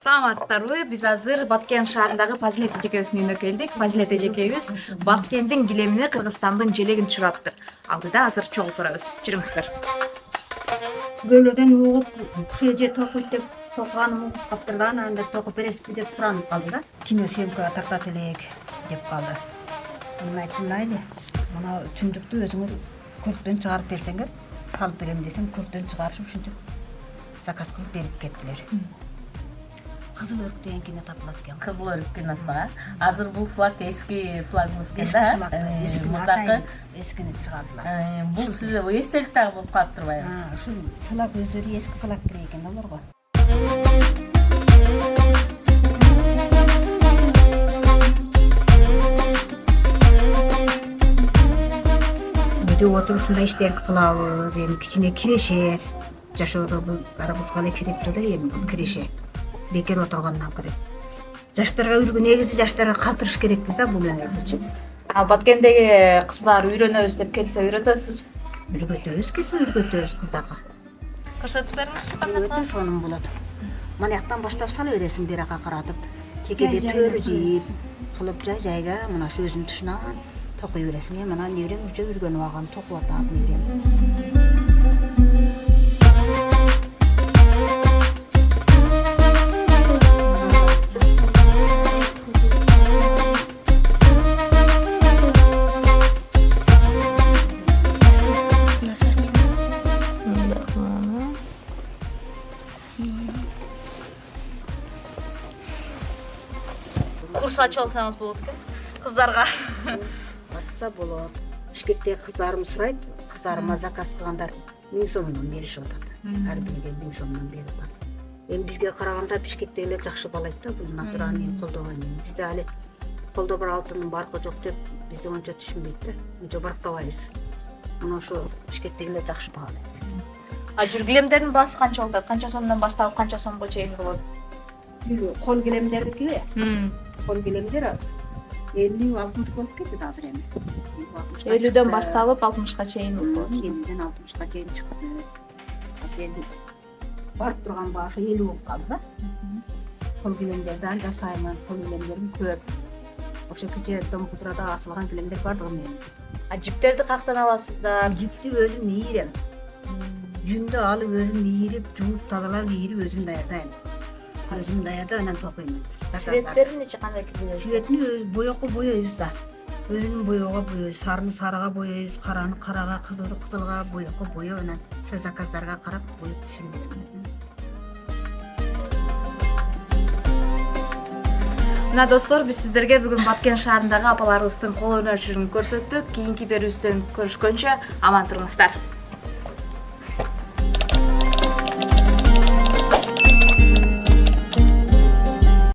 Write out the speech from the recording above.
Саламатсыздарбы? Биз азыр Баткен шаарындагы Фазилет эжекебиздин үйүнө келдик. Фазилет эжекебиз Баткендин килемине Кыргызстандын желегин түшүрүптүр. Алдыда азыр чогулуп көрөбүз. Жүрүңүздөр. Бөлөдөн угуп, ушул эже токуйт деп токуганын угуп каптырдан, анда токуп бересизби деп суранып калды да. Кино съемкага тартат элек деп калды. Мен айттым, мынайлы, мына түндүктү өзүңөр көрттөн чыгарып берсеңер, салып берем десем, көрттөн чыгарышып ушинтип заказ кылып берип кеттилер. Кызыл өрүк деген кино тапылат экен. Кызыл өрүк киносуна. Азыр бул флаг эски флагыбыз экен Эски да. флаг, эски Мурдакы эскини чыгардылар. бул сизге эстелик дагы болуп калып турбайбы? Ушул флаг өздөрү эски флаг керек экен да аларга. Үйдө отуруп ушундай иштерди кылабыз, эми кичине кирешет. Жашоодо бул барыбызга эле керектүү да, эми бул киреше. Бекер отургандан көрө. Жаштарга негизи жаштарга калтырыш керекпиз да бул өнөрдүчү. Баткендеги кыздар үйрөнөбүз деп келсе үйрөтөсүз. Үйрөтөбүз, келсе үйрөтөбүз кыздарга. Көрсөтүп бериңизчи Өтө сонун болот. Манаяктан баштап сала бересиң бир жака каратып. Чекеде төлү жийип, кылып жайга мына шу өзүнүн тушунан токуй бересиң. Мына неберем үчө үргөнүп алган токуп атат неберем. Курс ачып алсаңыз болот экен. Кыздарга. Assa болот. Бишкектеги кыздарым сурайт, кыздарыма заказ кылгандар 1000 сомдон беришип атат. Ар бириге 1000 сомдон берип атат. Эми бизге караганда Бишкектегилер жакшы баалайт да, бул натуральный колдогон. Бизде али колдо бар алтындын баркы жок деп бизде ончо түшүнбөйт да. Ончо барктабайбыз. Мына ошо Бишкектегилер жакшы баалайт. Жүр килемдердин баасы канча болот? Канча сомдон башталып канча сомго чейин болот? Кол килемдердикиби? Кол килемдер 50-60 болуп кетти азыр эми. 50дөн башталып 60га чейин болот. 50ден 60га чейин чыгып берет. Азыр эми барып турган башы 50 болуп калды да. Кол килемдерди анда жасаймын, кол килемдерим көп. Ошо кичи домпутрада асылган килемдер бар да менин. Жиптерди каяктан аласыздар? Жипти өзүм ийирем. Жүндү алып өзүм ийирип, жууп, тазалап ийирип өзүм даярдайм. Өзүм даярдап анан токуймун. Светтерин нече кандай килебиз? Светini боёкко боёйбуз да. Өзүнүн боёго боёйбуз, сарыны сарыга боёйбуз, караны карага, кызылды кызылга боёкко боёп анан ошо заказдарга карап боёп түшүрүп берем. Мына достор, биз сиздерге бүгүн Баткен шаарындагы апаларыбыздын кол өнөр чүрүн көрсөттүк. Кийинки берүүбүздөн көрүшкөнчө аман туруңуздар.